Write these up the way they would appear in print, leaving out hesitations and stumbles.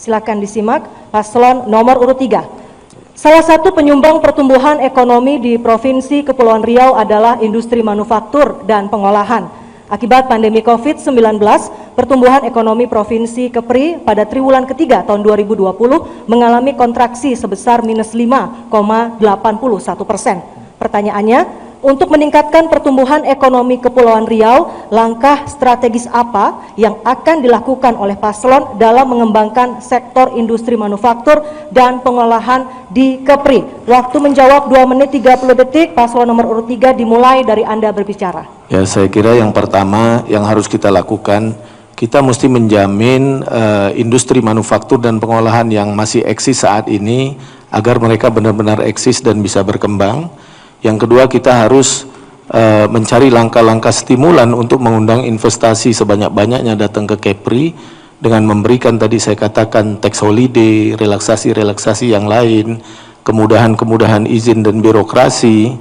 Silakan disimak paslon nomor urut 3. Salah satu penyumbang pertumbuhan ekonomi di Provinsi Kepulauan Riau adalah industri manufaktur dan pengolahan. Akibat pandemi COVID-19, pertumbuhan ekonomi Provinsi Kepri pada triwulan ketiga tahun 2020 mengalami kontraksi sebesar minus 5,81%. Pertanyaannya, untuk meningkatkan pertumbuhan ekonomi Kepulauan Riau, langkah strategis apa yang akan dilakukan oleh paslon dalam mengembangkan sektor industri manufaktur dan pengolahan di Kepri? Waktu menjawab 2 menit 30 detik, paslon nomor urut 3 dimulai dari Anda berbicara. Ya, saya kira yang pertama yang harus kita lakukan, kita mesti menjamin industri manufaktur dan pengolahan yang masih eksis saat ini agar mereka benar-benar eksis dan bisa berkembang. Yang kedua, kita harus mencari langkah-langkah stimulan untuk mengundang investasi sebanyak-banyaknya datang ke Kepri dengan memberikan tadi saya katakan tax holiday, relaksasi-relaksasi yang lain, kemudahan-kemudahan izin dan birokrasi.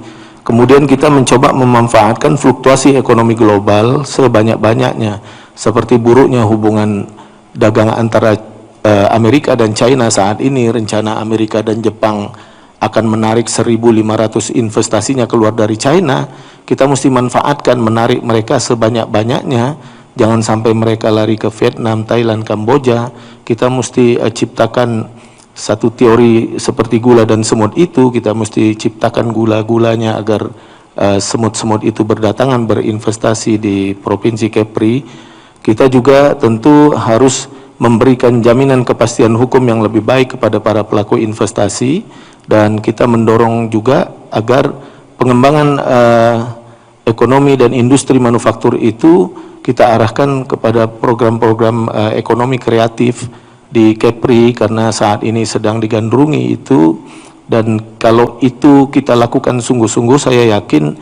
Kemudian kita mencoba memanfaatkan fluktuasi ekonomi global sebanyak-banyaknya, seperti buruknya hubungan dagang antara Amerika dan China saat ini. Rencana Amerika dan Jepang akan menarik 1.500 investasinya keluar dari China. Kita mesti manfaatkan, menarik mereka sebanyak-banyaknya. Jangan sampai mereka lari ke Vietnam, Thailand, Kamboja. Kita mesti ciptakan satu teori seperti gula dan semut itu. Kita mesti ciptakan gula-gulanya agar semut-semut itu berdatangan berinvestasi di Provinsi Kepri. Kita juga tentu harus memberikan jaminan kepastian hukum yang lebih baik kepada para pelaku investasi. Dan kita mendorong juga agar pengembangan ekonomi dan industri manufaktur itu kita arahkan kepada program-program ekonomi kreatif di Kepri, karena saat ini sedang digandrungi itu. Dan kalau itu kita lakukan sungguh-sungguh, saya yakin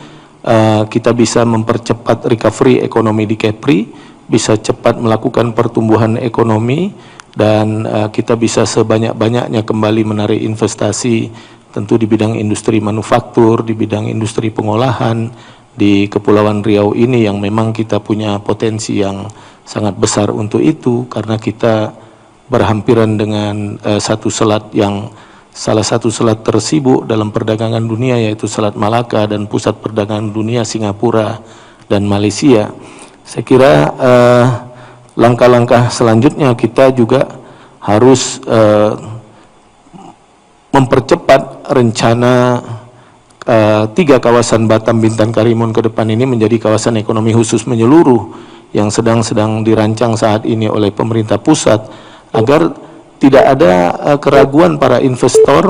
kita bisa mempercepat recovery ekonomi di Kepri, bisa cepat melakukan pertumbuhan ekonomi, dan kita bisa sebanyak-banyaknya kembali menarik investasi tentu di bidang industri manufaktur, di bidang industri pengolahan di Kepulauan Riau ini yang memang kita punya potensi yang sangat besar untuk itu, karena kita berhampiran dengan salah satu selat tersibuk dalam perdagangan dunia, yaitu Selat Malaka, dan pusat perdagangan dunia Singapura dan Malaysia. Saya kira langkah-langkah selanjutnya kita juga harus mempercepat rencana 3 kawasan Batam, Bintan, Karimun ke depan ini menjadi kawasan ekonomi khusus menyeluruh yang sedang dirancang saat ini oleh pemerintah pusat, agar tidak ada keraguan para investor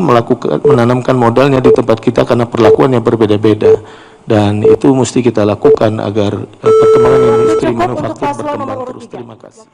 menanamkan modalnya di tempat kita karena perlakuannya berbeda-beda. Dan itu mesti kita lakukan agar perkembangan industri manufaktur berkembang terus. Terima kasih.